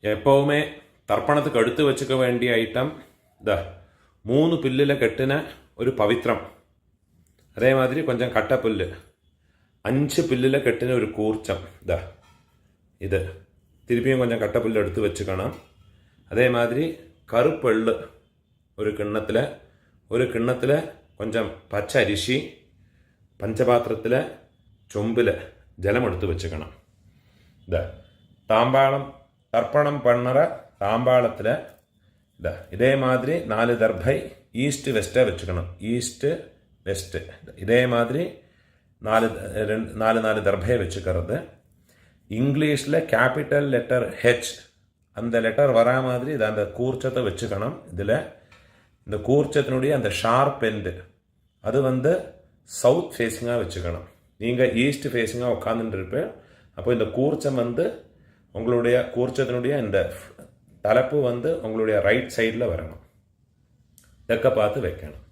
எப்போவுமே தர்ப்பணத்துக்கு எடுத்து வச்சுக்க வேண்டிய ஐட்டம் இந்த 3 பில்லில் கட்டின ஒரு பவித்ரம், அதே மாதிரி கொஞ்சம் கட்டப்புல்லு, 5 பில்லில் கட்டின ஒரு கூர்ச்சம், இது திருப்பியும் கொஞ்சம் கட்டப்புல்லு எடுத்து வச்சுக்கணும். அதே மாதிரி கருப்பெள்ளு ஒரு கிண்ணத்தில் கொஞ்சம் பச்சை அரிசி, பஞ்சபாத்திரத்தில் சொம்பில் ஜலம் எடுத்து வச்சுக்கணும். தாம்பாளம் தர்ப்பணம் பண்ணுற தாம்பாளத்தில் இதே மாதிரி 4 தர்பை ஈஸ்ட்டு வெஸ்ட்டாக வச்சுக்கணும். ஈஸ்ட்டு வெஸ்ட்டு இதே மாதிரி 4 தர்பையை வச்சுக்கிறது. இங்கிலீஷில் கேபிட்டல் லெட்டர் ஹெச் அந்த லெட்டர் வரா மாதிரி இதை அந்த கூர்ச்சத்தை வச்சுக்கணும். இதில் இந்த கூர்ச்சத்தினுடைய அந்த ஷார்ப் எண்டு அது சவுத் ஃபேஸிங்காக வச்சுக்கணும். நீங்கள் ஈஸ்ட் ஃபேஸிங்காக உட்காந்துட்டு அப்போ இந்த கூர்ச்சம் உங்களுடைய கூர்ச்சத்தினுடைய இந்த தலைப்பு உங்களுடைய ரைட் சைடில் வரணும். தெற்க பார்த்து வைக்கணும்.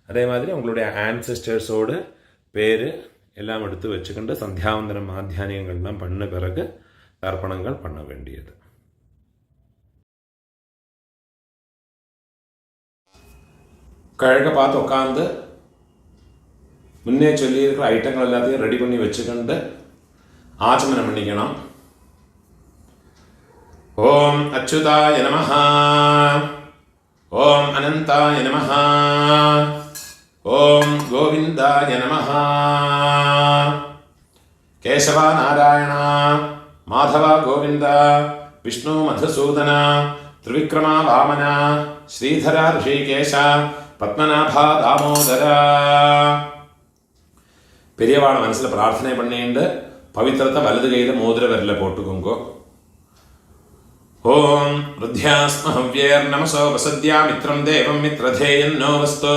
அதே மாதிரி உங்களுடைய ஆன்செஸ்டர்ஸோடு பேர் எல்லாம் எடுத்து வச்சுக்கிண்டு சந்தியாவந்தனம் மாத்தியானியங்கள்லாம் பண்ண பிறகு தர்ப்பணங்கள் பண்ண வேண்டியது. கிழக்க பார்த்து உட்காந்து முன்னே சொல்லியிருக்கிற ஐட்டங்கள் எல்லாத்தையும் ரெடி பண்ணி வச்சுக்கிண்டு ஆச்சமனம் பண்ணிக்கணும். ஓம் அச்சுதாய நமஹ, ஓம் அனந்தாய நமஹ, ஓம் கோவிந்தாய நமஹ. கேசவ நாராயண மாதவ கோவிந்த விஷ்ணு மதுசூதன திரிவிக்ரம வாமன ஸ்ரீதர ரிஷிகேஷ பத்மநாப தாமோதர. பெரியவாழ மனசில் பிரார்த்தனை பண்ணிட்டு பவித்திரத்தை வலது கையில் மோதிர விரலில் போட்டுக்கோங்கோ. ஓம் ருத்யாஸ்மஹவ்யேர் நமசோ வசத்யா மித்ரம் தேவம் மித்ரதேயன்னோ வஸ்து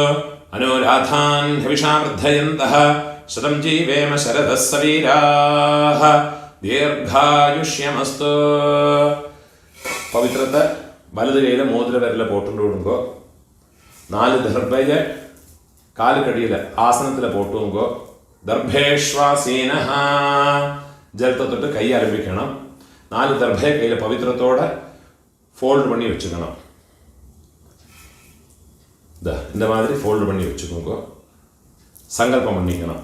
அனுராதான் ஹவிஷா வர்தயந்தः சதம் ஜீவேம சரதः சவீராः தீர்காயுஷ்யமஸ்து. பவித்திரத்தை வலது கையில் மோதிர விரலில் போட்டு விடுங்கோ. 4 தர்பையை காலுக்கடியில் ஆசனத்தில் போட்டுங்கோ. தர்பேஷ்வாசீனஹ ஜலத்தை தொட்டு கையை ஆரம்பிக்கணும். 4 தர்பையை கையில் பவித்திரத்தோட ஃபோல்டு பண்ணி வச்சுக்கணும். இந்த மாதிரி ஃபோல்டு பண்ணி வச்சுக்கோங்க. சங்கல்பம் பண்ணிக்கணும்.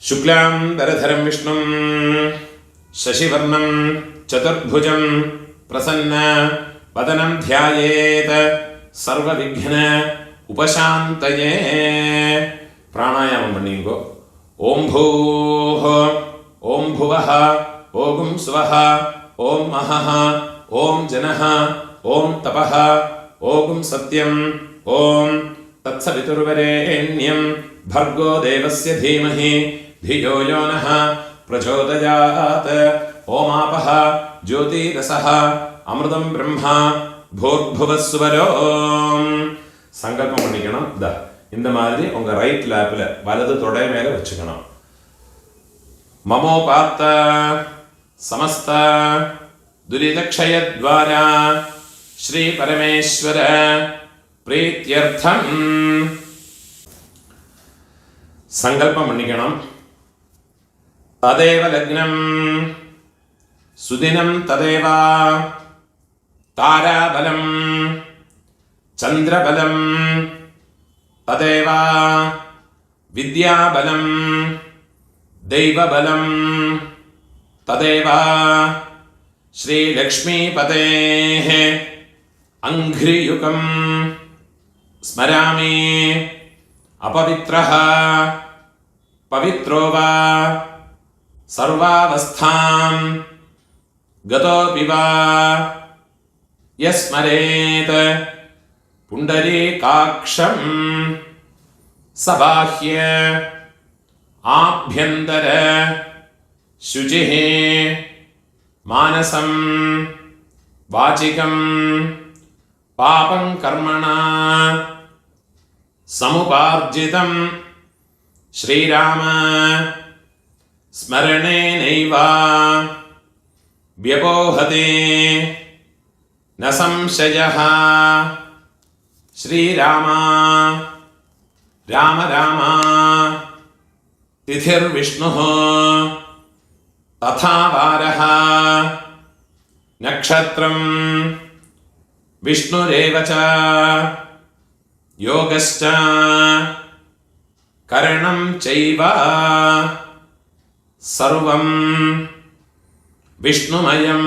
சுக்லாம் தரதரம் விஷ்ணும் சசிவர்ணம் சதுர்புஜம் பிரசன்ன வதனம் தியாயேத் சர்வ விக்ன உபசாந்தயே. பிராணாயாமம் பண்ணிங்கோ. ஓம் பூஹ ஓம் புவஹ ஓம் சுவஹ ஓம் மஹஹ ஓம் ஜனஹ ஓம் தபஹ ஓம் சத்யம் ஓம் தத்சவிதுர்வரேண்யம் भर्गो देवस्य धीमहि धियो यो नः प्रचोदयात्. ओमापः ज्योतिरसः अमृतं ब्रह्मा भूर्भुवस्वरो. சங்கல்பம் பண்ணிக்கணும். இந்த மாதிரி உங்க ரைட் லேப்ல வலது தொடை மேல வச்சுக்கணும். மமோபாத்த சமஸ்த துரிதக்ஷயத்வாரா ஸ்ரீ பரமேஸ்வர பிரீத்யர்த்தம் சங்கல்பம் பண்ணிக்கணும். ததேவ லக்னம் சுதினம் ததேவ தாராபலம் சந்திரபலம் ததேவ வித்யாபலம் தெய்வபலம் ததேவ ஸ்ரீலக்ஷ்மீபதேः அங்க்ரியுகம் ஸ்மராமி. अपवित्रः पवित्रो वा सर्वावस्थां गतोऽपि वा यस्मरेत् पुण्डरीकाक्षं सबाह्य आभ्यन्तर शुचिः मानसं वाचिकं पापं कर्मणा समुपार्जितं श्रीराम स्मरणेनैव व्यपोहते न संशयः. श्रीराम राम राम तिथिर्विष्णुः तथा वारः नक्षत्रं विष्णुरेव च योगश्च करणं चैव सर्वं विष्णुमयं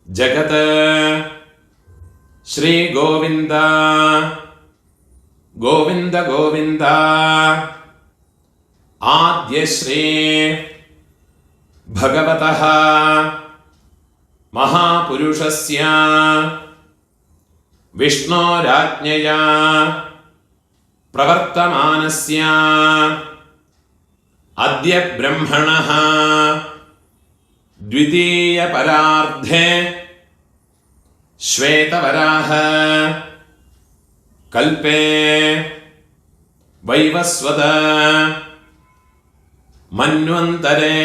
जगत् श्री गोविंद गोविंद गोविंद आद्य श्री भगवतः महापुरुषस्य विष्णोराज्ञया प्रवर्तमानस्य अद्य ब्रह्मणः द्वितीय परार्धे श्वेतवराह कल्पे वैवस्वत मन्वन्तरे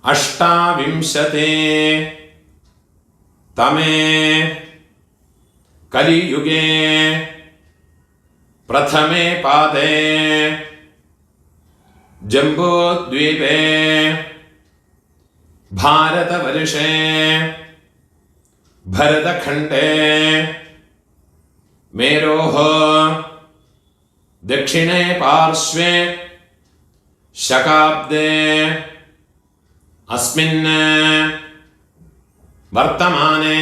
अष्टाविंशते तमे कलियुगे प्रथमे पादे जम्बूद्वीपे भारतवर्षे भरतखण्डे मेरोः दक्षिणे पार्श्वे शकाब्दे अस्मिन् वर्तमाने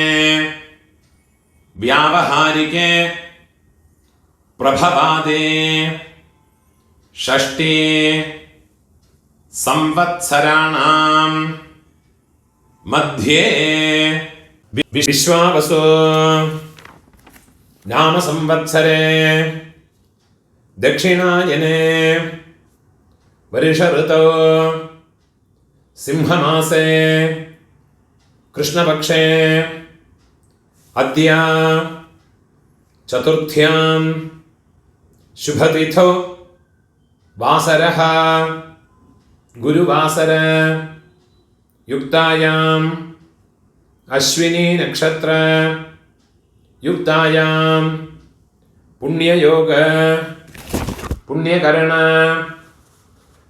व्यावहारिके प्रभवादे षष्ठी संवत्सराणां मध्ये विश्वावसु नाम संवत्सरे दक्षिणायने वर्ष ऋतौ सिंहमासे कृष्णपक्षे अद्य चतुर्थ्यां शुभतिथौ वासरः गुरुवासर युक्तायाम् अश्विनी नक्षत्र युक्तायां पुण्ययोग पुण्यकरण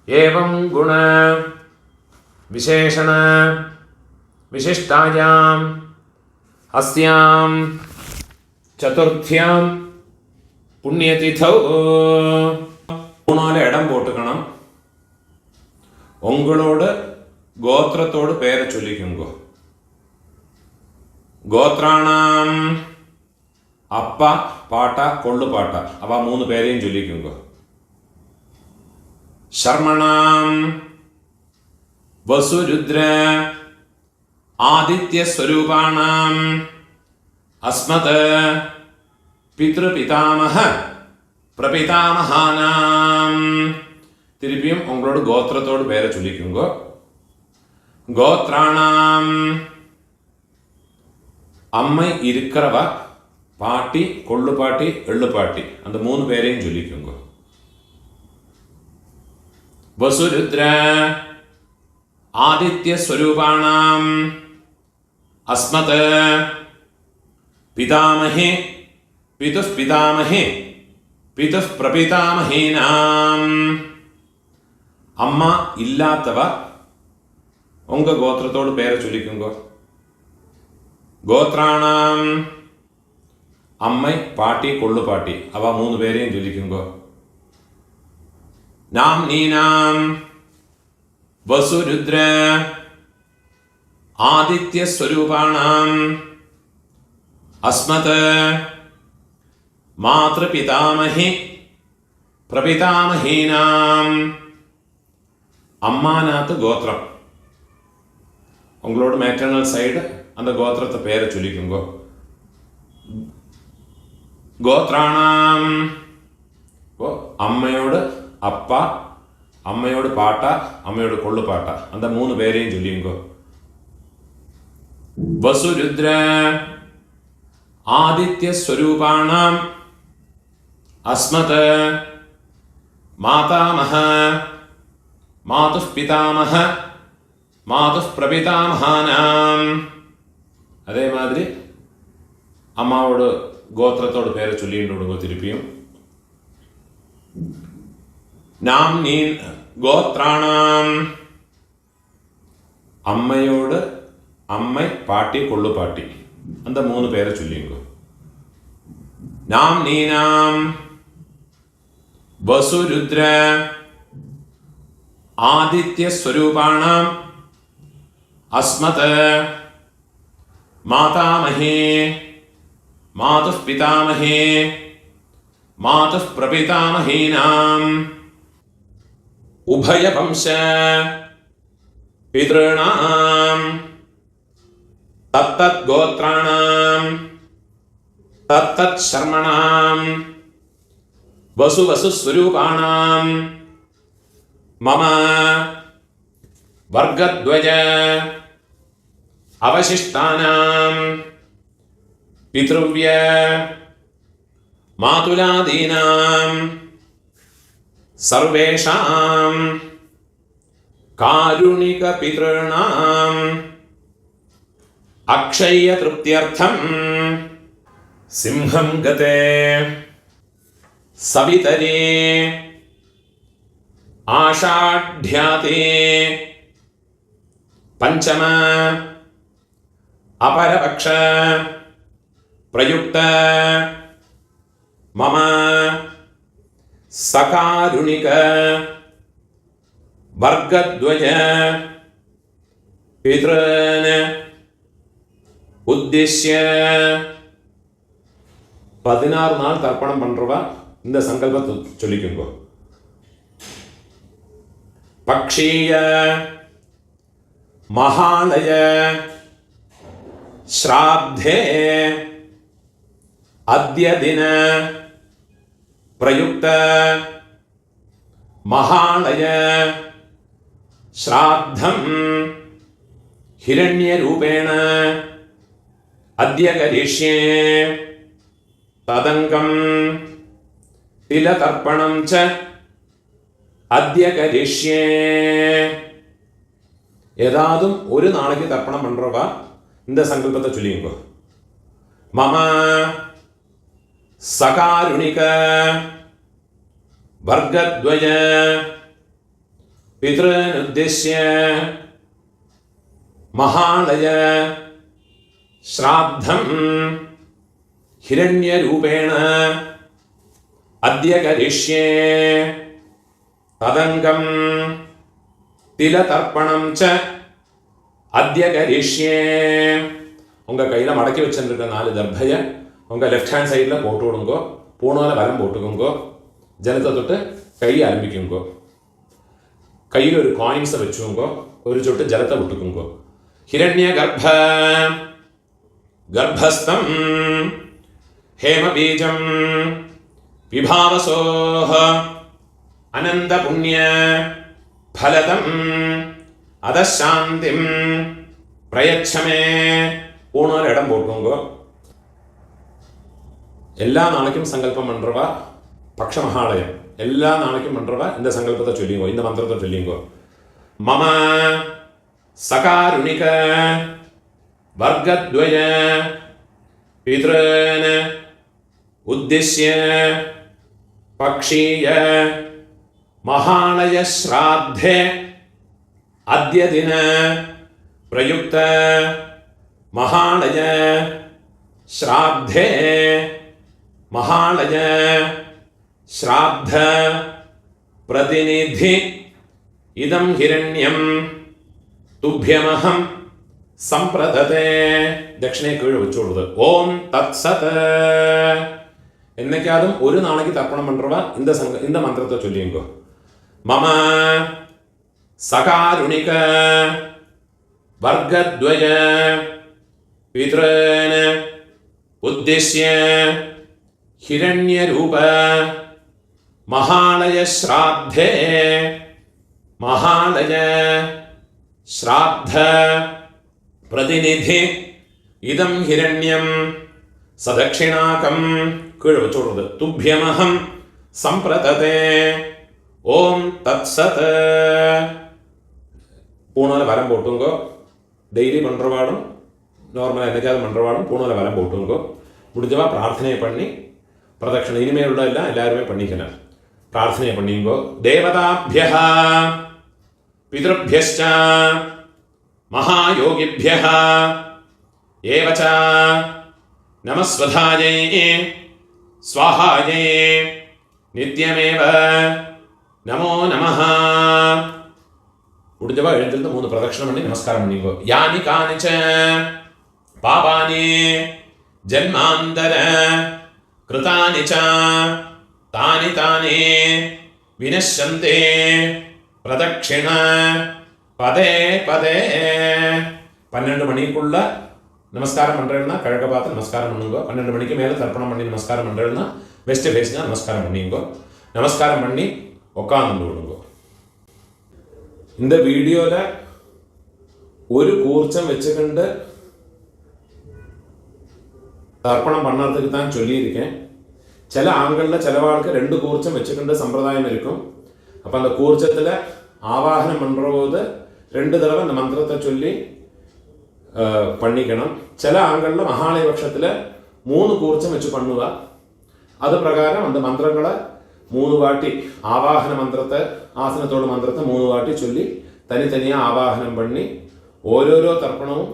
एवं गुण विशेषण विशिष्टायाम् अस्यां चतुर्थ्यां पुण्यतिथौ மூணால இடம் போட்டுக்கணும். உங்களோட கோத்திரத்தோடு பேரை சொல்லிக்குங்க. கோத்ராணாம் அப்பா பாட்டா கொள்ளு பாட்டா அவ மூணு பேரையும் சொல்லிக்குங்க. शर्मणाम वसुरुद्र आदित्य स्वरूपाणाम अस्मत् पितृपितामह प्रपितामहानाम திருப்பியும் உங்களோட கோத்திரத்தோடு பேரை சொல்லிக்குங்க. கோத்ராணாம் அம்மை இருக்கிறவ பாட்டி கொள்ளு பாட்டி எள்ளு பாட்டி அந்த மூணு பேரையும் சொல்லிக்குங்க. वसुरुद्र आदित्य स्वरूपाणाम अस्मत् पितामहे पितुः पितामहे पितुः प्रपितामहेनाम अम्मा इल्लातव उंग गोत्रतोड पेर चोल्लिक्कुंगो. गोत्राणाम अम्मै पाटी कोल्लु पाटी अव मूന്ന് പേരെയും ചൊല്ലിക്കുंगो. नाम्नीनां वसुरुद्र आदित्य स्वरूपाणाम् अस्मत् मातृपितामहे प्रपितामहेनाम् अम्मानाथ गोत्रम उंगलोड मैटर्नल साइड अंद गोत्रत्ते पेर चोल्लिक्कुंगो. गोत्राणाम अम्मयोड அப்பா அம்மையோட பாட்டா அம்மையோட கொள்ளு பாட்டா அந்த மூணு பேரையும் சொல்லிங்கோ. வசுருத்ர ஆதித்ய ஸ்வரூபாணாம் அஸ்மத் மாதாமஹ மாதுः பிதாமஹ மாதுः பிரபிதாமஹானாம் அதே மாதிரி அம்மாவோட கோத்திரத்தோட பேரை சொல்லிட்டு விடுங்க. திருப்பியும் नाम्नी गोत्राणाम അമ്മയോട് അമ്മ പാട്ടി കൊള്ളു പാട്ടി அந்த 3 പേരെ ചൊല്ലിക്കോ. നാം നീനാം വസുരുദ്ര ആദിത്യ സ്വരൂപാണാം അസ്മത് മാതാമഹേ മാതുഃ പിതാമഹേ മാതുഃ പ്രപിതാമഹീനാം ഉഭയവംശ പിതॄണാം തത്തത് ഗോത്രാണാം തത്തത് ശർമ്മണാം വസു സ്വരൂപാണാം മമ വർഗദ്വയ അവശിഷ്ടാനാം പിതൃവ്യ മാതുലാദീനാം സർവേഷാം കാരുണിക പിതॄണാം അക്ഷയ തൃപ്ത്യർത്ഥം സിംഹം ഗതേ സവിതരേ ആഷാഢ്യാതേ പഞ്ചമ അപരപക്ഷ പ്രയുക്ത മമ സകാരുണിക വർഗദ്വയ പിതॄൻ ഉദ്ദേശ്യ 16 நாள் தர்ப்பணம் பண்றவா இந்த சங்கல்பத்தை சொல்லிக்கோங்க. பக்ஷீய மகாலய ஸ்ராத்தே அத்ய தின பிரயுக்த மகாலய ஸ்ராத்தம் ஹிரண்ய ரூபேண அத்ய கரிஷ்யே ததங்கம் திலதர்ப்பணம் ச அத்ய கரிஷ்யே. ஏதாதும் ஒரு நாளைக்கு தர்ப்பணம் பண்றவா இந்த சங்கல்பத்தை சொல்லிங்க. மம சகாருணிக வர்கத்வய பித்ருன் உத்தேஷ்ய மகாலய ஸ்ராத்தம் ஹிரண்ய ரூபேண அத்ய கரிஷ்யே ததங்கம் திலதர்ப்பணம் ச அத்ய கரிஷ்யே. உங்க கையில மடக்கி வச்சிருக்க 4 தர்பைய உங்க லெஃப்ட் ஹேண்ட் சைடுல போட்டு விடுங்கோ. பூணோல வரம் போட்டுக்கோங்கோ. ஜலத்தை தொட்டு கை ஆரம்பிக்குங்கோ. கையில் ஒரு காயின்ஸை வச்சுக்கோங்கோ. ஒரு சொட்டு ஜலத்தை விட்டுக்குங்கோ. ஹிரண்ய கர்ப்ப கர்ப்பஸ்தம் ஹேம பீஜம் விபாவசோஹ அனந்த புண்ணிய ஃபலதம் அதசாந்திம் பிரயச்சமே. பூணோல இடம் போட்டுக்கோங்கோ. எல்லா நாளைக்கும் சங்கல்பம் பண்றவா பக்ஷ மகாலயம் எல்லா நாளைக்கும் பண்றவா இந்த சங்கல்பத்தை சொல்லிங்கோ. இந்த மந்திரத்தை சொல்லிங்கோ. மம சகாருணிக வர்கத்வய பித்ருன் உத்திஷ்ய பக்ஷீய மகாலய ஸ்ராத்தே அத்ய தின பிரயுக்த மகாலய ஸ்ராத்தே மகாலய ஸ்ராத்த பிரதிநிதி இதம் ஹிரண்யம் துப்யமஹம் சம்பிரததே. தட்சிணை கீழே வச்சு விடுறது. ஓம் தத் சத். என்னைக்காதும் ஒரு நாளைக்கு தர்ப்பணம் பண்றவா இந்த மந்திரத்தை சொல்லிங்கோ. மம சகாருணிக வர்கத்வய பித்ருன் உத்திஷ்ய ஹிரண்ய ரூப மகாலய ஸ்ராத்தே மகாலய ஸ்ராத்த பிரதிநிதி இதம் ஹிரண்யம் சதக்ஷிணாகம் கீழே வச்சு விடுறது. துப்யமஹம் சம்பிரததே. ஓம் தத் சத். பூணோல வரம் போட்டுங்கோ. டெய்லி பண்றவாடும் நார்மலாக என்னைக்காவது பண்றவாடும் பூணோல வரம் போட்டுங்கோ. முடிஞ்சவா பிரார்த்தனை பண்ணி பிரதட்சணை இனிமேல் உள்ள எல்லாம் எல்லாருமே பண்ணிக்கலாம். பிரார்த்தனை பண்ணிங்கோ. தேவதாபிய பிதృభ్யश्च महायोगिभ्यः एव च नमस्वधायै स्वाहायै नित्यमेव नमो नमः. முடிஞ்சவா எழுந்திருந்து 3 பிரதட்சணம் பண்ணி நமஸ்காரம் பண்ணிக்கோ. யானி கானிச்ச பாபானி ஜன்மாந்தர கிருதானி ச தானி தானி வினஷ்யந்தே பிரதட்சிண பதே பதே. 12 மணிக்குள்ள நமஸ்காரம் பண்ணுறேன்னா கிழக்க பார்த்து நமஸ்காரம் பண்ணுங்க. 12 மணிக்கு மேலே தர்ப்பணம் பண்ணி நமஸ்காரம் பண்ணுறேன்னா வெஸ்ட் ஃபேஸ்னா நமஸ்காரம் பண்ணிங்கோ. நமஸ்காரம் பண்ணி உட்காந்து விடுங்க. இந்த வீடியோவில் ஒரு கூர்ச்சம் வச்சுக்கிண்டு தர்ப்பணம் பண்ணுறதுக்கு தான் சொல்லியிருக்கேன். சில ஆண்களில் சிலவாளுக்கு 2 கூர்ச்சம் வச்சுக்கின்ற சம்பிரதாயம் இருக்கும். அப்போ அந்த கூர்ச்சத்தில் ஆவாகனம் பண்ணுற போது 2 தடவை அந்த மந்திரத்தை சொல்லி பண்ணிக்கணும். சில ஆண்களில் மகாலய பட்சத்தில் 3 கூர்ச்சம் வச்சு பண்ணுவா. அது பிரகாரம் அந்த மந்திரங்களை 3 வாட்டி ஆவாகன மந்திரத்தை ஆசனத்தோட மந்திரத்தை 3 வாட்டி சொல்லி தனித்தனியாக ஆவாகனம் பண்ணி ஓரோரோ தர்ப்பணமும்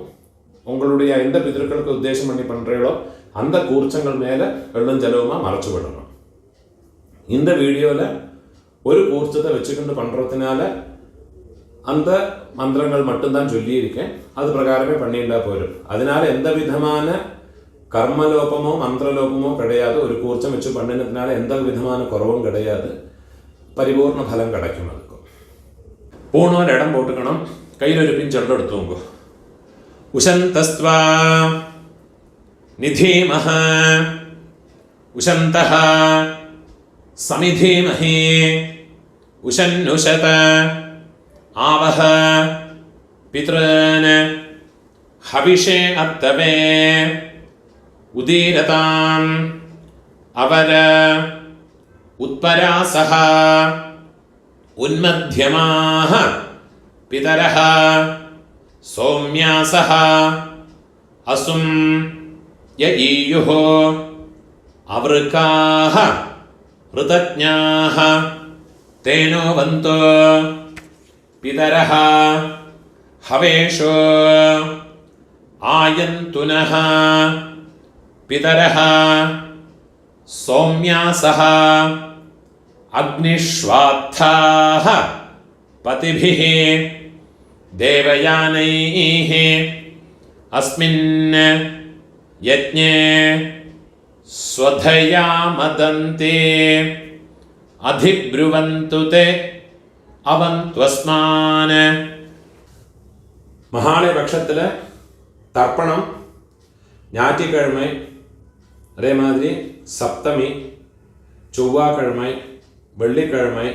உங்களுடைய எந்த பிதர்களுக்கு உத்தேசம் பண்ணி பண்ணுறீங்களோ அந்த கூர்ச்சங்கள் மேலே வெள்ளம் ஜலவுமாக மறைச்சு விடணும். இந்த வீடியோவில் ஒரு கூர்ச்சத்தை வச்சுக்கிண்டு பண்ணுறதுனால அந்த மந்திரங்கள் மட்டும்தான் சொல்லியிருக்கேன். அது பிரகாரமே பண்ணிட்டா போயிடும். அதனால எந்த விதமான கர்மலோபமோ மந்திரலோபமோ கிடையாது. ஒரு கூர்ச்சம் வச்சு பண்ணினதுனால எந்த விதமான குறவும் கிடையாது. பரிபூர்ண பலம் கிடைக்கும். அதுக்கும் போனோர் இடம் போட்டுக்கணும். கையில் ஒரு பிஞ்செல்லாம் எடுத்துவோங்க. உஷந்தஸ்த்வா நிதீமஹ உஷந்தஹ சமிதீமஹி உஷன்னுஷத आवह पितॄन् हविषे अत्तवे उदीरताम् अवर उत्परासः उन्मध्यमाः पितरः सौम्यासः असुं यईयुः अवृकाः ऋतज्ञाः तेनो वन्तो पितरः हवेशो आयन्तुनः पितरः सौम्यासः अग्निष्वात्थाः पतिभिः देवयानैः अस्मिन् यज्ञे स्वधया मदन्ते अधिब्रुवन्तु ते அவந்த்வஸ்மான். மகாலய பட்சத்தில் தர்ப்பணம் ஞாயிற்றுக்கிழமை, அதே மாதிரி சப்தமி, செவ்வாய்க்கிழமை, வெள்ளிக்கிழமை,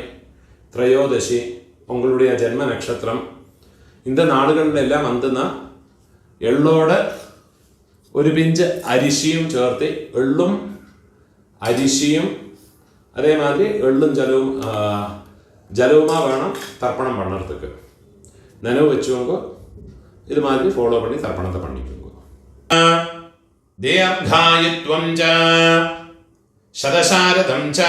திரையோதசி, உங்களுடைய ஜென்ம நட்சத்திரம், இந்த நாடுகளிலெல்லாம் வந்துன்னா എള്ളോട് ഒരു പിഞ്ച് അരിശിയും ചേർത്ത് എള്ളും അരിശിയും അതേമാതിരി എള്ളും ജലവുമാ വേണം തർപ്പണം പണ്ണறதுக்கு. നനവ് വെച്ചുകൊണ്ട് ഇത് മാതിരി ഫോളോ പണി തർപ്പണത്തെ പണിക്കുമ്പോൾ ദീർഘായുത്വം ച ശതശാരദം ച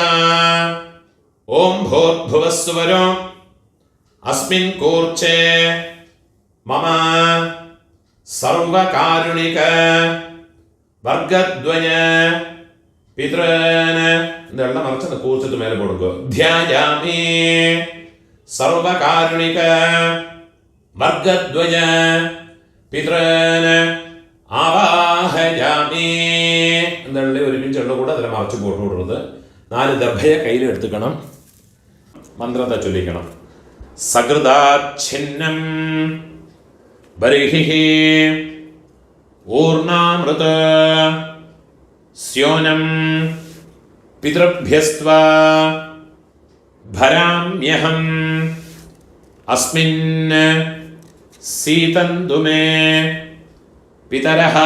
ഓം ഭൂർഭുവസ്സുവരോ അസ്മിൻ കൂർച്ചേ മമ സർവകാരുണിക വർഗദ്വയ പിതൃൻ ഇതെല്ലാം മറിച്ച് அந்த കൂർച്ചത്ത് മേലെ കൊടുക്കുക. ധ്യായാമി സർവകാരുണിക വർഗദ്വയ പിതൃൻ ആവാഹയാമി എന്നുള്ള ഒരു പിഞ്ച് എണ്ണ കൂടെ അതിൽ മറച്ച് പോട്ട് കൊടുക്കുന്നത്. 4 ദർഭയെ കയ്യിൽ എടുത്തുക്കണം. മന്ത്രത്തെ ചൊല്ലിക്കണം. സകൃതാച്ഛിന്നം ബർഹിഃ ഊർണാമൃത സ്യോനം പിതൃഭ്യസ്ത്വാ ഭരാമ്യഹം അസ്മിൻ സീതന്തു മേ പിതരഃ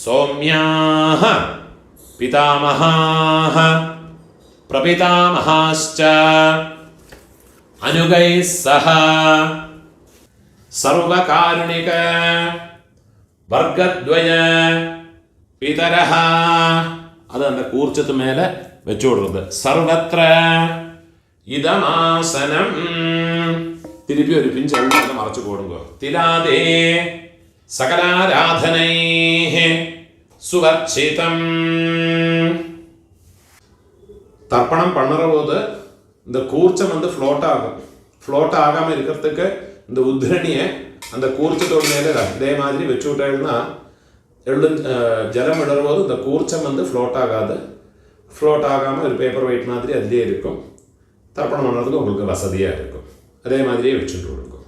സൗമ്യാഃ പിതാമഹാഃ പ്രപിതാമഹാശ്ച അനുഗൈഃ സഹ സർവകാരുണിക വർഗദ്വയ പിതരഃ. അത് அந்த കൂർച്ചത്ത് മേലെ വെച്ചു കൊടുക്കുന്നത്. സർവത്ര ഇദമാസനം തിരുപ്പി ഒരു പിഞ്ച് എണ്ണ മറച്ചു പോടുമ്പോ തിലാദേ സകലാരാധനൈ சுவர்ச்சிதம். தர்ப்பணம் பண்ணுற போது இந்த கூர்ச்சம் ஃப்ளோட் ஆகும். ஃப்ளோட் ஆகாமல் இருக்கிறதுக்கு இந்த உத்ரணியை அந்த கூர்ச்சத்தோட மேலே இதே மாதிரி வச்சு விட்டேன்னா ஜலம் விடுற போது இந்த கூர்ச்சம் ஃப்ளோட் ஆகாது. ஃப்ளோட் ஆகாமல் ஒரு பேப்பர் வெயிட் மாதிரி அதிலே இருக்கும். தர்ப்பணம் பண்ணுறதுக்கு உங்களுக்கு வசதியாக இருக்கும். அதே மாதிரியே வச்சுட்டு கொடுக்கும்.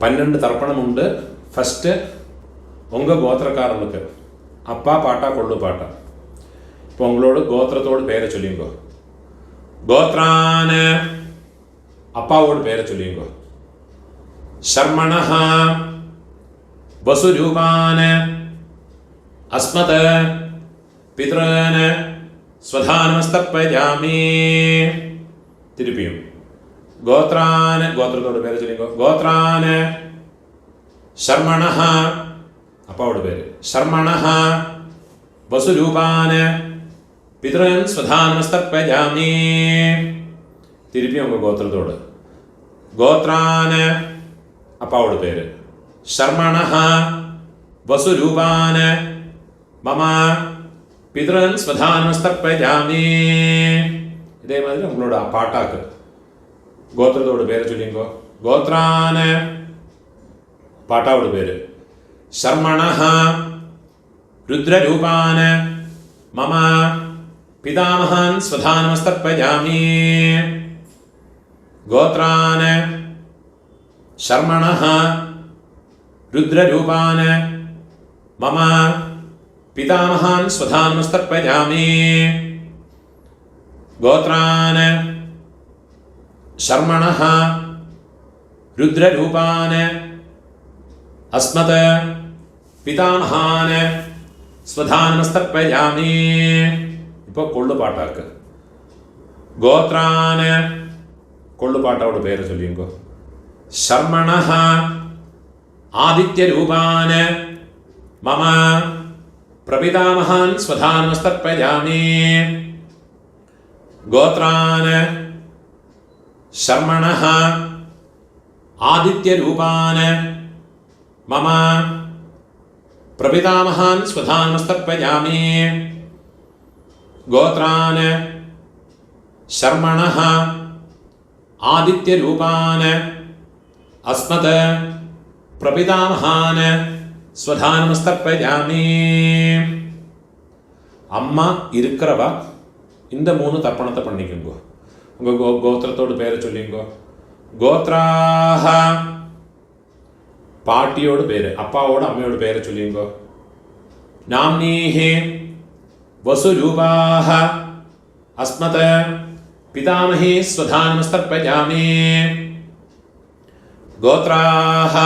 12 தர்ப்பணம் உண்டு. ஃபஸ்ட்டு உங்கள் கோத்திரக்காரனுக்கு அப்பா பாட்டா கொள்ளு பாட்டா. இப்போ உங்களோட கோத்திரத்தோடு பேரை சொல்லிங்கோ. கோத்ரான அப்பாவோட பேரை சொல்லிங்கோ. ஷர்மணஹா வசுரூபான அஸ்மத பித்ரான ஸ்வதானமஸ்தர்ப்பயாமி. திருப்பியும் கோத்ரான கோத்திரத்தோட பேரை சொல்லிங்கோ. கோத்ரான ஷர்மணஹா அப்பாவோட பேர். ஷர்மணஹ வசுரூபான பித்ரன் ஸ்வதானமஸ்தர்ப்பயாமி. திருப்பி உங்கள் கோத்திரத்தோடு. கோத்ரான அப்பாவோட பேர். ஷர்மணஹ வசுரூபான மம பித்ரன் ஸ்வதானமஸ்தர்ப்பயாமி. இதே மாதிரி உங்களோட பாட்டாக்கு கோத்திரத்தோட பேரை சொல்லிங்கோ. கோத்ரான பாட்டாவோட பேர். ஷர்மணஹ ருத்ரரூபான மம பிதாமகான் ஸ்வதானமஸ்தர்ப்பயாமி. கோத்ரான ஷர்மணஹ ருத்ரரூபான மம பிதாமகான் ஸ்வதானமஸ்தர்ப்பயாமி. கோத்ரான ஷர்மணஹ ருத்ரரூபான அஸ்மத பிதாமகான ஸ்வதானமஸ்தர்ப்பயாமி. இப்போ கொள்ளு பாட்டாக்கு. கோத்ரான கொள்ளு பாட்டாவோட பேரை சொல்லிங்கோ. ஷர்மணஹ ஆதித்யரூபான மம பிரபிதாமகான் ஸ்வதானமஸ்தர்ப்பயாமி. கோத்ரான ஷர்மணஹ ஆதித்யரூபான மம பிரபிதாமகான் ஸ்வதானமஸ்தர்ப்பயாமி. கோத்ரான ஷர்மணஹ ஆதித்யரூபான அஸ்மத பிரபிதாமகான ஸ்வதானமஸ்தர்ப்பயாமி. அம்மா இருக்கிறவா இந்த 3 தர்ப்பணத்தை பண்ணிக்கோங்க. உங்கள் கோத்திரத்தோடு பேரை சொல்லிங்கோ. கோத்ராஹ பாட்டியோட பேர். அப்பாவோட அம்மையோட பேரை சொல்லிங்கோ. நாம்னீஹி வசுரூபாஹ அஸ்மத பிதாமஹி ஸ்வதானமஸ்தர்ப்பயாமி. கோத்ராஹ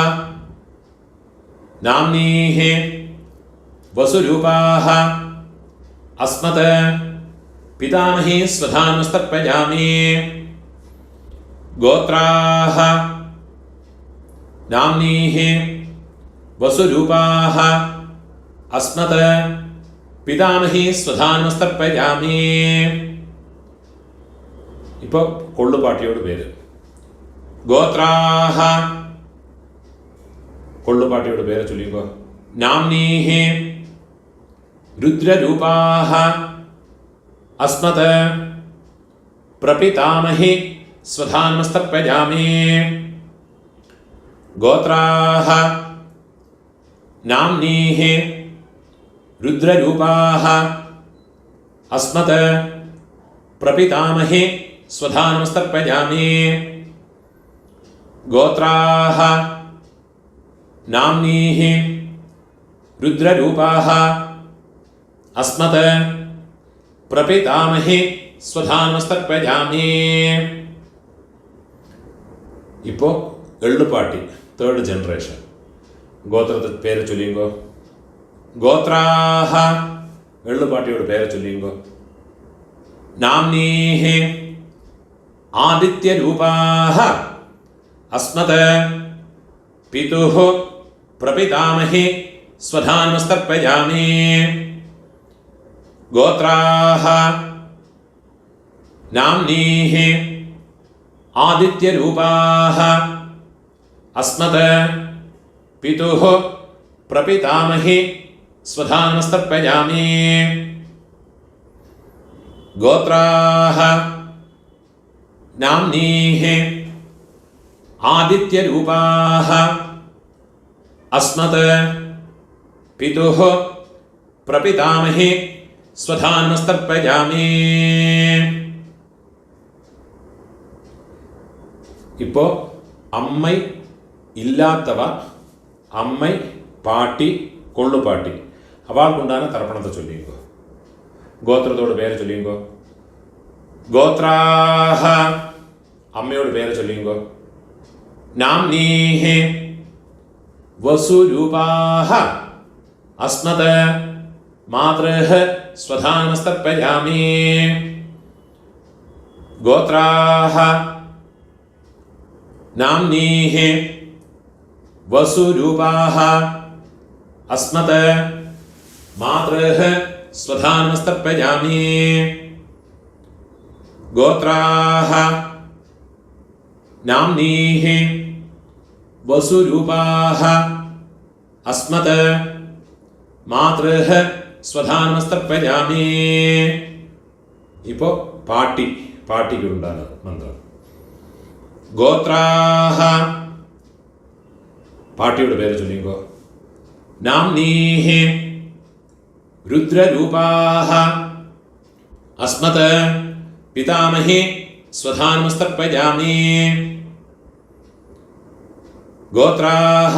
நாம்னீஹி வசுரூபாஹ அஸ்மத பிதாமஹி ஸ்வதானமஸ்தர்ப்பயாமி. கோத்ராஹ நாம்னீஹி வசுரூபாஹ அஸ்மத பிதாமஹி ஸ்வதானமஸ்தர்ப்பயாமி. இப்போ கொள்ளு பாட்டியோட பேர். கோத்ராஹ கொள்ளு பாட்டியோட பேரை சொல்லிக்கோ. நாம்னீஹி ருத்ரரூபாஹ அஸ்மத பிரபிதாமஹி ஸ்வதானமஸ்தர்ப்பயாமி. கோத்ராஹ நாம்னீஹி ருத்ரரூபாஹ அஸ்மத பிரபிதாமஹி ஸ்வதானமஸ்தர்ப்பயாமி. கோத்ராஹ நாம்னீஹி ருத்ரரூபாஹ அஸ்மத பிரபிதாமஹி ஸ்வதானமஸ்தர்ப்பயாமி. இப்போ எள்ளுப்பாட்டி 3rd ஜெனரேஷன். கோத்திரத்து பேரை சொல்லிங்கோ. கோத்ராஹ எள்ளுப்பாட்டியோட பேரை சொல்லிங்கோ. நாம்னீஹி ஆதித்யரூபாஹ அஸ்மத பிதுஹ பிரபிதாமஹி ஸ்வதானமஸ்தர்ப்பயாமி. கோத்ராஹ நாம்னீஹி ആദിത്യരൂപാഃ അസ്മത് പിതുഃ പ്രപിതാമഹി സ്വധാ നമസ്തർപ്പയാമി. ഗോത്രാഃ നാംനീഃ ആദിത്യരൂപാഃ അസ്മത് പിതുഃ പ്രപിതാമഹി സ്വധാ നമസ്തർപ്പയാമി. ഇപ്പോൾ അമ്മൈ ഇല്ലാത്തവ, അമ്മൈ പാട്ടി കൊള്ളുപാട്ടി അവൾക്കുണ്ടാകുന്ന തർപ്പണത്തെ ചൊല്ലിക്കോ. ഗോത്രത്തോട് പേര് ചൊല്ലിക്കോ. ഗോത്രാഃ അമ്മയോട് പേര് ചൊല്ലിക്കോ. നാംനീഃ വസുരൂപാഃ അസ്മത് മാതൃഃ സ്വധാ നമസ്തർപ്പയാമി. ഗോത്രാഃ നാംനീഃ വസുരൂപാഃ അസ്മത് മാതൃഃ സ്വധാ നമസ്തർപ്പയാമി. ഗോത്രാഃ നാംനീഃ വസുരൂപാഃ അസ്മത് മാതൃഃ സ്വധാ നമസ്തർപ്പയാമി. ഇപ്പോൾ പാട്ടിക്കുണ്ടാണ് മന്ത്രം. ഗോത്രാഃ പാട്ടിയുടെ പേര് ചൊല്ലിക്കോ. നാംനീഃ രുദ്രരൂപാഃ അസ്മത് പിതാമഹി സ്വധാ നമസ്തർപ്പയാമി. ഗോത്രാഃ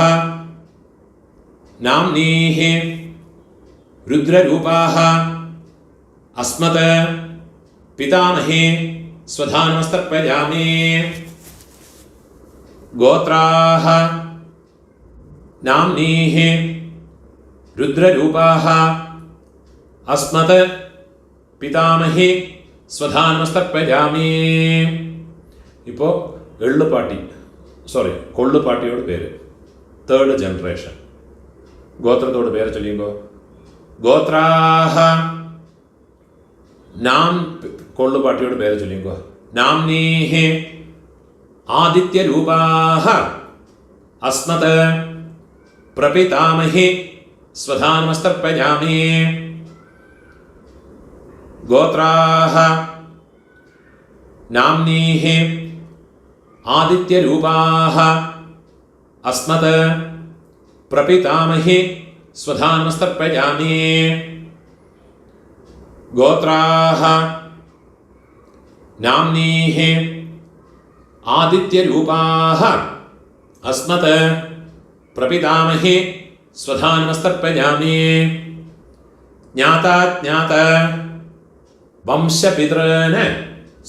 നാംനീഃ രുദ്രരൂപാഃ അസ്മത് പിതാമഹി സ്വധാ നമസ്തർപ്പയാമി. ഗോത്രാഃ നാംനീഃ രുദ്രരൂപാഃ അസ്മത് പിതാമഹി സ്വധാ നമസ്തർപ്പയാമി. ഇപ്പോൾ കൊള്ളുപാട്ടിയോട് പേര്, തേർഡ് ജനറേഷൻ. ഗോത്രത്തോട് പേര് ചൊല്ലിയുമ്പോൾ ഗോത്രാഃ നാം കൊള്ളുപാട്ടിയോട് പേര് ചൊല്ലിയുമ്പോൾ നാംനീഃ ആദിത്യരൂപാഃ അസ്മത് പ്രപിതാമഹി സ്വധാ നമസ്തർപ്പയാമി. ഗോത്രാഃ നാംനീഃ ആദിത്യരൂപാഃ അസ്മത് പ്രപിതാമഹി സ്വധാ നമസ്തർപ്പയാമി. ഗോത്രാഃ നാംനീഃ ആദിത്യരൂപാഃ അസ്മത് പ്രപിതാമഹി സ്വധാ നമസ്തർപ്പയാമി. ജ്ഞാതാജ്ഞാത വംശപിതॄൻ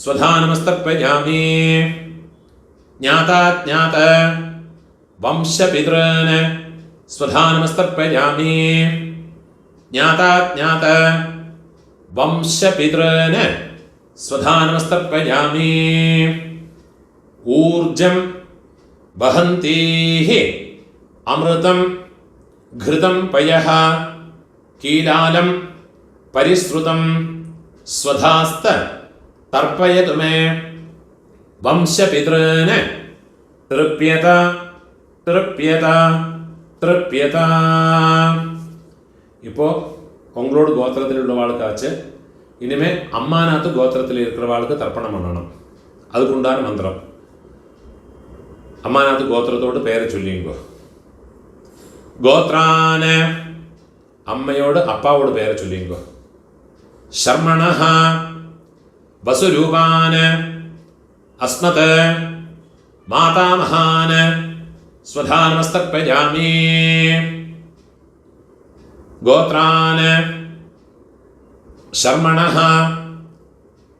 സ്വധാ നമസ്തർപ്പയാമി. ജ്ഞാതാജ്ഞാത വംശപിതॄൻ സ്വധാ നമസ്തർപ്പയാമി. ജ്ഞാതാജ്ഞാത വംശപിതॄൻ സ്വധാ നമസ്തർപ്പയാമി. ഊർജം വഹന്തീഃ അമൃതം ഘൃതം പയഃ കീലാലം പരിശ്രുതം സ്വധാസ്ത തർപ്പയതു മേ. വംശപിതॄൻ തൃപ്യത തൃപ്യത തൃപ്യത. இப்போ உங்களோட கோத்திரத்தில் உள்ளவாளுக்காச்சு இனிமே அம்மாநாத்து கோத்திரத்தில் இருக்கிறவாளுக்கு தர்ப்பணம் பண்ணணும். அதுக்குண்டான மந்திரம். അമ്മാനാത്ത് ഗോത്രത്തോട് പേരെ ചൊല്ലിയുമ്പോ ഗോത്രാന് അമ്മയോട് അപ്പാവോട് പേരെ ചൊല്ലിയുമ്പോ ശർമ്മണഃ വസുരൂപാന് അസ്മത് മാതാമഹാന് സ്വധാ നമസ്തർപ്പയാമി. ഗോത്രാന് ശർമ്മണഃ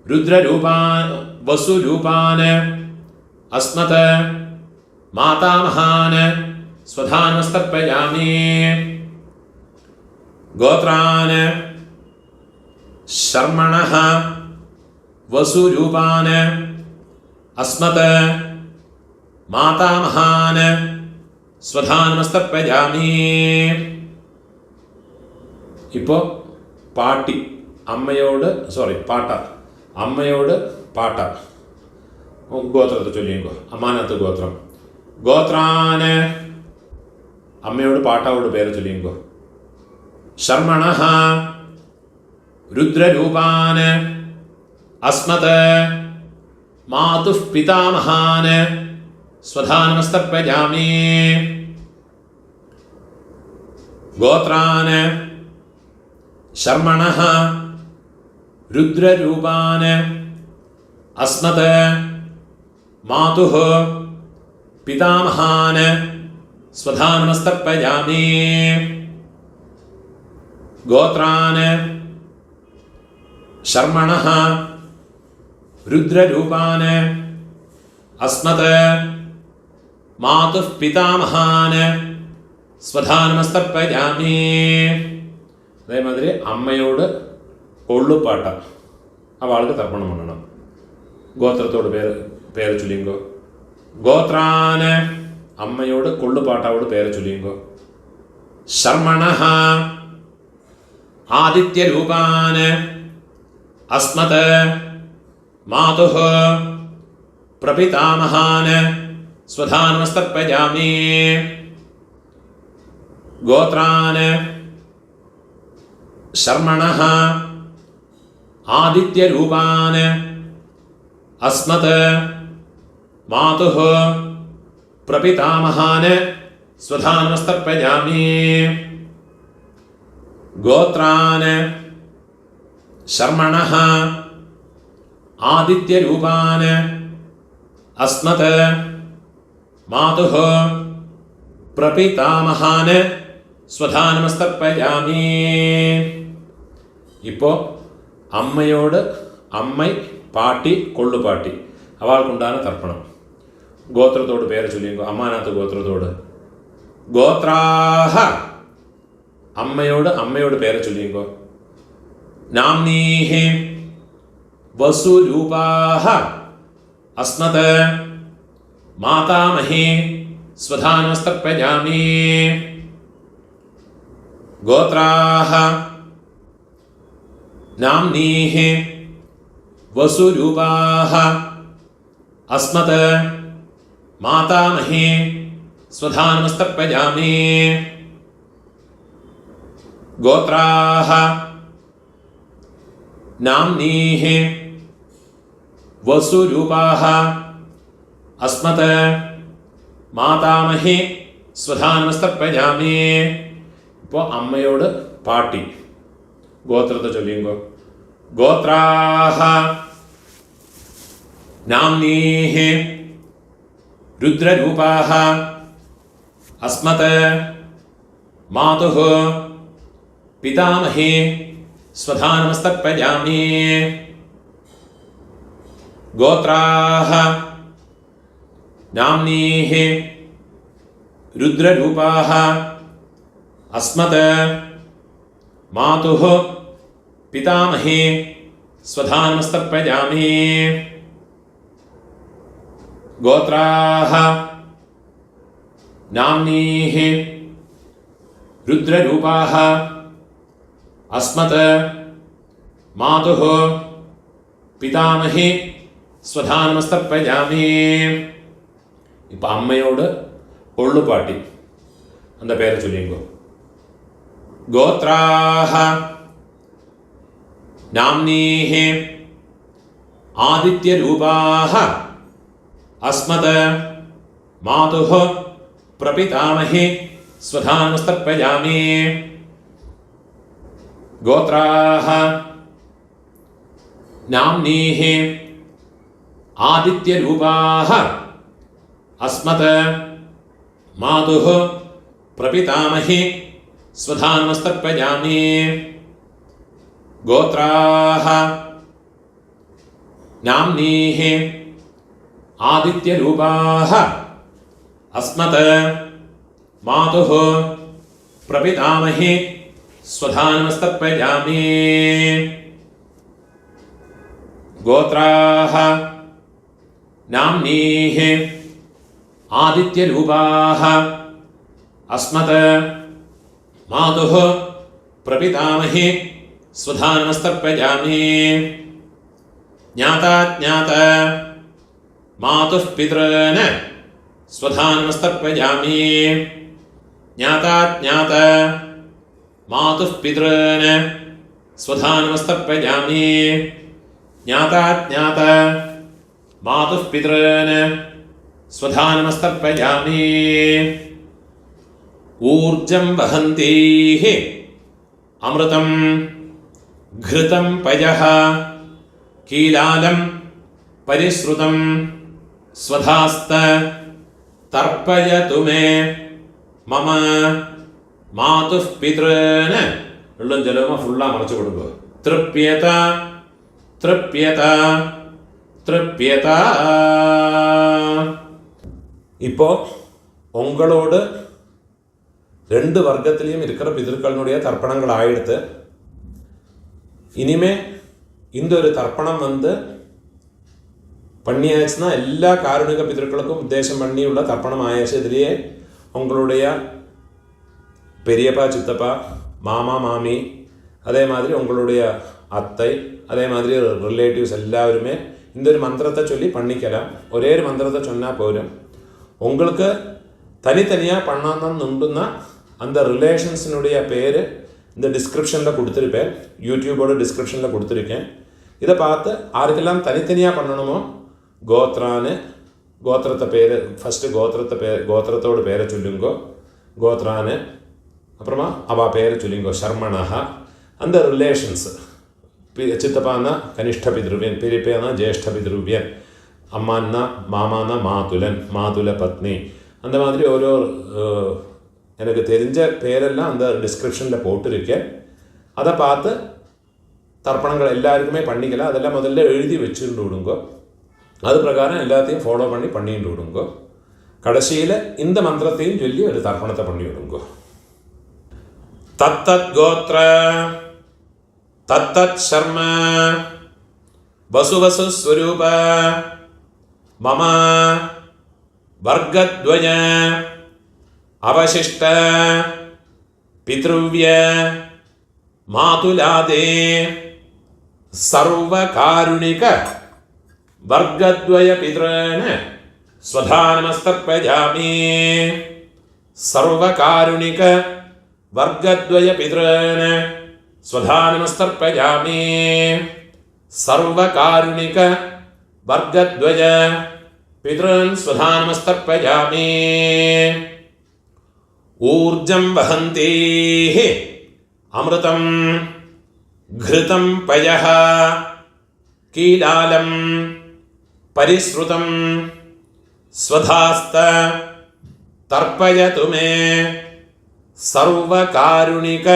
രുദ്രരൂപാൻ വസുരൂപാന് അസ്മത് മാതാമഹാന് സ്വധാ നമസ്തർപ്പയാമി. ഗോത്രാന് ശർമ്മണഃ വസുരൂപാന് അസ്മത് മാതാമഹാന് സ്വധാ നമസ്തർപ്പയാമി. ഇപ്പോൾ പാട്ടി അമ്മയോട് പാട്ട ഗോത്രത്തെ ചൊല്ലിയെങ്കോ അമ്മാനത്ത് ഗോത്രം. ഗോത്രാന് അമ്മയോട് പാട്ടാവോട് പേര് ചൊല്ലിയെങ്കോ. ശർമ്മണ രുദ്രരൂപാന് അസ്മത് മാതുഃ പിതാമഹാന് സ്വധാനമസ്തർപ്പയാമി. ഗോത്രാന് ശർമ്മണ രുദ്രരൂപാന് അസ്മത് മാതുഃ പിതാമഹാന് സ്വധാനമസ്തർപ്പയാമി. ഗോത്രാന് ശർമ്മണ രുദ്രരൂപാന് അസ്മത് മാതുഃ പിതാമഹാന് സ്വധാനമസ്തർപ്പയാമി. അതേമാതിരി അമ്മയോട് കൊള്ളുപാട്ട അവൾക്ക് തർപ്പണം பண்ணണം. ഗോത്രത്തോട് പേര് ചൊല്ലിങ്കോ. ഗോത്രാന് അമ്മയോട് കൊള്ളുപാട്ടാവോട് പേര് ചൊല്ലിങ്കോ. ശർമ്മണ ആദിത്യരൂപാന് അസ്മത് മാതുഃ പ്രപിതാമഹാന് സ്വധാനമസ്തർപ്പയാമി. ഗോത്രാന് ശർമ്മണ ആദിത്യരൂപാന് അസ്മത് മാതുഃ പ്രപിതാമഹാന് സ്വധാനമസ്തർപ്പയാമി. ഗോത്രാന് ശർമ്മണ ആദിത്യരൂപാന് അസ്മത് മാതുഃ പ്രപിതാമഹാന് സ്വധാനമസ്തർപ്പയാമി. ഇപ്പോൾ അമ്മയോട് അമ്മ പാട്ടി കൊള്ളുപാട്ടി അവൾക്കുണ്ടാകുന്ന തർപ്പണം. ഗോത്രത്തോട് പേര് ചൊല്ലിയെങ്കോ. അമ്മാനത്ത് ഗോത്രത്തോട്. ഗോത്രാഹ അമ്മയോട് പേര് ചൊല്ലിയെങ്കോ. നാംനീഹി വസുരൂപാഹ അസ്മത് മാതാമഹി സ്വധാനമസ്തർപ്പയാമി. ഗോത്രാഹ നാംനീഹി വസുരൂപാഹ അസ്മത് മാതാമഹി സ്വധാനമസ്തർപ്പയാമി. ഗോത്രാഹ നാംനീഹി വസുരൂപാഹ അസ്മത് മാതാമഹി സ്വധാനമസ്തർപ്പയാമി. ഇപ്പോൾ അമ്മയോട് പാട്ടി ഗോത്രത്തെ ചൊല്ലിയെങ്കോ. ഗോത്രാഹ നാംനീഹി രുദ്രരൂപാഹ അസ്മത് മാതുഃ പിതാമഹി സ്വധാനമസ്തർപ്പയാമി. ഗോത്രാഹ നാംനീഹി രുദ്രരൂപാഹ അസ്മത് മാതുഃ പിതാമഹി സ്വധാനമസ്തർപ്പയാമി. ഗോത്രാഹ നാംനീഹി രുദ്രരൂപാഹ അസ്മത് മാതുഃ പിതാമഹി സ്വധാനമസ്തർപ്പയാമി. ഇപ്പം അമ്മയോട് കൊള്ളുപാട്ടി அந்த പേര് ചൊല്ലിയെങ്കോ. ഗോത്രാഹ നാംനീഹി ആദിത്യരൂപാഹ അസ്മത് മാതുഃ പ്രപിതാമഹി സ്വധാനമസ്തർപ്പയാമി. ഗോത്രാഹ നാംനീഹി ആദിത്യരൂപാഹ അസ്മത് മാതുഃ പ്രപിതാമഹി സ്വധാനമസ്തർപ്പയാമി. ഗോത്രാഹ നാംനീഹി ആദിത്യരൂപാഹ അസ്മത് മാതുഃ പ്രപിതാമഹി സ്വധാനമസ്തർപ്പയാമി. ഗോത്രാഹ നാംനീഹി ആദിത്യരൂപാഹ അസ്മത് മാതുഃ പ്രപിതാമഹി സ്വധാനമസ്തർപ്പയാമി. ജ്ഞാതാജ്ഞാത मातुः पितॄन् स्वधानमस्तर्पयामि ज्ञाताज्ञात मातुः पितॄन् स्वधानमस्तर्पयामि ज्ञाताज्ञात मातुः पितॄन् स्वधानमस्तर्पयामि ऊर्जं वहन्तीः अमृतं घृतं पयः कीलालं परिश्रुतं स्वधास्त तर्पयतु मे मम मातुः पितॄन् വെള്ളം ജലവും ഫുള്ളാ മറച്ചു കൊടുക്കുക തൃപ്യത തൃപ്യത തൃപ്യത இப்போ உங்களோடு ரெண்டு வர்க்கத்திலையும் இருக்கிற பிதர்களுடைய தர்ப்பணங்கள் ஆயிடுத்து இனிமே இந்த ஒரு தர்ப்பணம் பண்ணியாச்சுன்னா எல்லா காருணிக பிதர்களுக்கும் உத்தேசம் பண்ணியுள்ள தர்ப்பணம் ஆயாச்சு இதுலேயே உங்களுடைய பெரியப்பா சித்தப்பா மாமா மாமி அதே மாதிரி உங்களுடைய அத்தை அதே மாதிரி ரிலேட்டிவ்ஸ் எல்லாருமே இந்த ஒரு மந்திரத்தை சொல்லி பண்ணிக்கலாம் ஒரே ஒரு மந்திரத்தை சொன்னால் போதும் உங்களுக்கு தனித்தனியாக பண்ணணுன்னா அந்த ரிலேஷன்ஸினுடைய பேர் இந்த டிஸ்கிரிப்ஷனில் கொடுத்துருப்பேன் யூடியூபோட டிஸ்கிரிப்ஷனில் கொடுத்துருக்கேன் இதை பார்த்து யாருக்கெல்லாம் தனித்தனியாக பண்ணணுமோ கோத்ரான்னு கோத்திரத்தை பேர் ஃபஸ்ட்டு கோத்திரத்தோட பேரை சொல்லுங்கோ கோத்ரான்னு அப்புறமா அவள் பேரை சொல்லுங்கோ சர்மணா அந்த ரிலேஷன்ஸ் சித்தப்பான்னா கனிஷ்ட பித்ருவியன் பெரியப்பேனா ஜேஷ்ட பித்ருவியன் அம்மான்னா மாமானா மாதுலன் மாதுல பத்னி அந்த மாதிரி ஓரோ எனக்கு தெரிஞ்ச பேரெல்லாம் அந்த டிஸ்கிரிப்ஷனில் போட்டிருக்கேன் அதை பார்த்து தர்ப்பணங்கள் எல்லாருக்குமே பண்ணிக்கலாம் அதெல்லாம் முதல்ல எழுதி வச்சுட்டு விடுங்கோ அது பிரகாரம் எல்லாத்தையும் ஃபாலோ பண்ணிட்டு விடுங்கோ கடைசியில் இந்த மந்திரத்தையும் சொல்லி ஒரு தர்ப்பணத்தை பண்ணி விடுங்கோ தத்தத் கோத்ர தத்தத் சர்ம வசுவசு ஸ்வரூப மம வர்க்கத்வய அவசிஷ்ட பித்ருவ்ய மாதுலாதே சர்வகாருணிக வர்க்கத்வய பித்ரன் ஸ்வதானமஸ்தர்ப்பயாமி சர்வகாருணிக வர்க்கத்வய பித்ரன் ஸ்வதானமஸ்தர்ப்பயாமி சர்வகாருணிக வர்க்கத்வய பித்ரன் ஸ்வதானமஸ்தர்ப்பயாமி ऊर्जं वहन्तीः अमृतं घृतं पयः कीलालं परिश्रुतं स्वधास्त तर्पयतु मे सर्वकारुणिक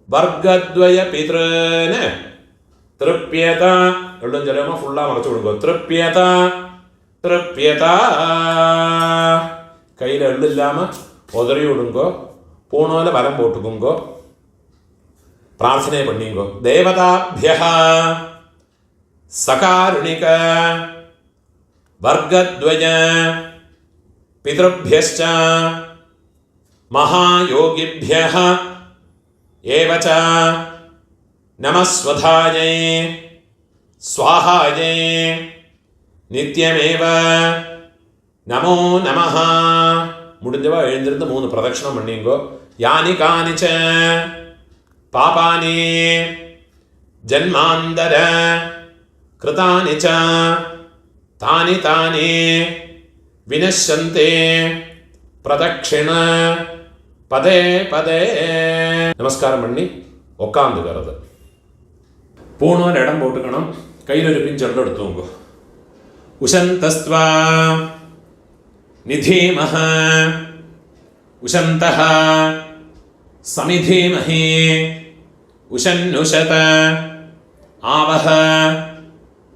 वर्गद्वय पितॄन् तृप्यत വെള്ളം ജലമോ ഫുള്ളാ മറച്ചു കൊടുക്കുക തൃപ്യത തൃപ്യത കയ്യിൽ എള്ളില്ലാമ உதறி விடுங்கோ பூணோல வரம் போட்டுக்குங்கோ பிரார்த்தனை பண்ணிங்கோ தேவதாபிய சகாருணிக வர்க்கத்வய பிதృभ्यश्च மகாயோகிभ्यः ஏவச நமஸ்வதாயை ஸ்வாஹாயை நித்யமேவ நமோ நமஹ முடிஞ்சவா எழுந்திருந்து 3 பிரதட்சணம் பண்ணிங்கோ யானி கானிச்ச பாபானி ஜன்மாந்தர கிருதானி ச தானி தானி வினஷ்யந்தே பிரதட்சிண பதே பதே நமஸ்காரம் பண்ணி உட்காந்துக்கிறது பூணோர் இடம் போட்டுக்கணும் கையில் ஒரு பிஞ்செல்லாம் எடுத்துவோங்க உஷந்தஸ்த்வா நிதீமஹ உஷந்தஹ சமிதீமஹி உஷன்னுஷத ஆவஹ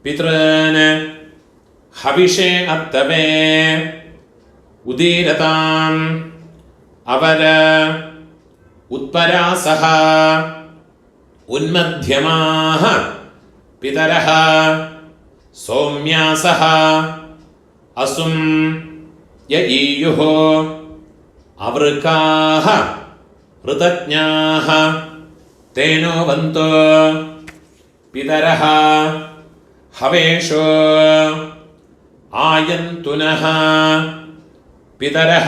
பித்ரன் ஹவிஷே அத்தவே உதீரதாம் அவர் உத்பராசஹ உன்மத்யமாஹ பிதரஹ சௌம்யாசஹ அசும் யஈயுः அவருக்காக ऋतज्ञाः तेनो वन्तो पितरः हवेषो आयन्तुनः पितरः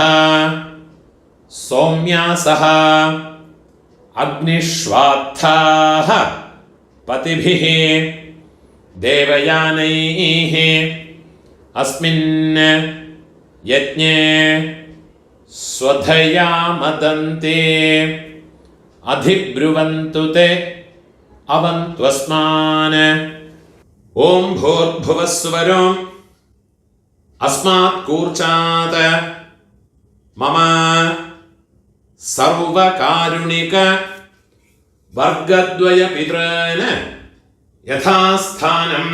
सौम्यासः अग्निष्वात्थाः पतिभिः देवयानैः अस्मिन् यज्ञे स्वधया मदन्ते अधिब्रुवन्तु ते अवन्त्वस्मान् ॐ भूर्भुवस्सुवरो अस्मात् कूर्चात् मम सर्वकारुणिक वर्गद्वय पितॄन् यथास्थानं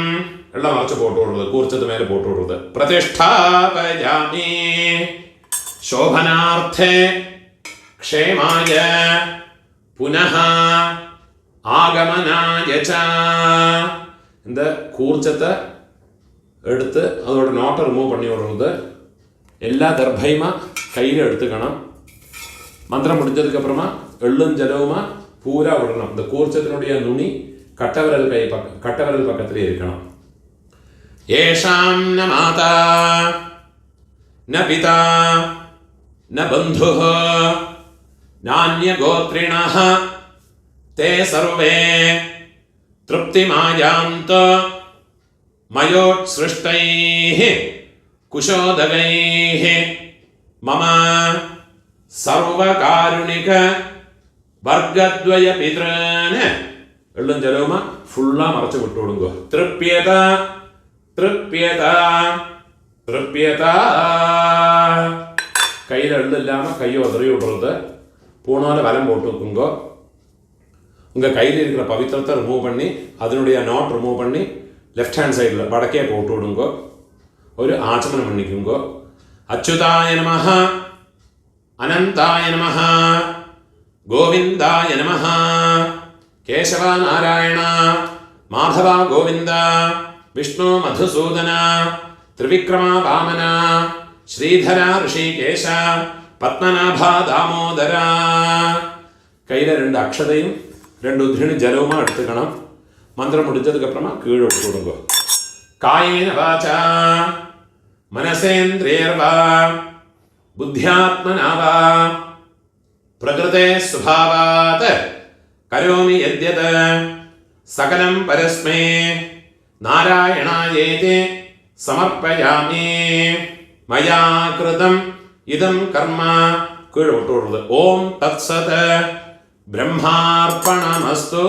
എല്ലാം മറച്ച് പോട്ട് കൊടുക്കുന്നത് കൂർച്ചത്ത് മേലെ പോട്ട് കൊടുക്കുന്നത് പ്രതിഷ്ഠാപയാമി ശോഭനാർത്ഥേ ക്ഷേമായ പുനഃ ആഗമനായ ച இந்த കൂർച്ചത്തെ എടുത്ത് அதோட நோட்டை ரிமூவ் பண்ணி விடுறது எல்லா தர்பையுமா கையில் எடுத்துக்கணும் மந்திரம் முடிஞ்சதுக்கு அப்புறமா எள்ளும் ஜலவுமா பூரா விடணும் இந்த கூர்ச்சத்தினுடைய நுனி கட்டவிரல் பக்கத்திலே இருக்கணும் ஏஷாம் ந மாதா ந பிதா ந பந்துः நான்ய கோத்ரிணः தே சர்வே तृप्तिमायान्तो मयोत्सृष्टैः कुशोदगैः मम सर्वकारुणिक वर्गद्वय पितॄन् എള്ളും ജലവുമാ ഫുള്ളാ മറച്ചു വിട്ടുകൊടുക്കുക തൃപ്യത തൃപ്യത തൃപ്യത கையில் எள்ளில்லாம கையை உதறி விடுறது பூணால வலம் போட்டு வைக்குங்கோ உங்கள் கையில் இருக்கிற பவித்திரத்தை ரிமூவ் பண்ணி அதனுடைய நாட் ரிமூவ் பண்ணி லெஃப்ட் ஹேண்ட் சைடில் வடக்கே போட்டு விடுங்கோ ஒரு ஆச்சமனம் பண்ணிக்குங்கோ அச்சுதாய நமஹ அனந்தாய நமஹ கோவிந்தாய நமஹ கேசவ நாராயண மாதவ கோவிந்த விஷ்ணு மதுசூதன ത്രിവിക്രമ വാമന ശ്രീധര ഋഷികേശ പത്മനാഭ ദാമോദര கையில் 2 அக்ஷதையும் 2 உத்ரிணி ஜலவுமா எடுத்துக்கணும் மந்திரம் முடிஞ்சதுக்கு அப்புறமா கீழே விட்டு விடுங்க காயேன வாசா மனசேந்திரியர்வா புத்தியாத்மனா வா பிரகிருதே சுபாவாத் கரோமி யத்யத் சகலம் பரஸ்மே நாராயணாயேதி சமர்ப்பயாமி மயா கிருதம் இதம் கர்ம கீழே விட்டு விடுறது ஓம் தத்சத் பிரம்மார்ப்பணமஸ்து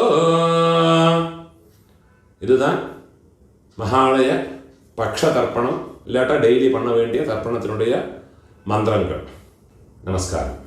இதுதான் மகாலய பக்ஷ தர்ப்பணம் இல்லாட்டா டெய்லி பண்ண வேண்டிய தர்ப்பணத்தினுடைய மந்திரங்கள். நமஸ்காரம்.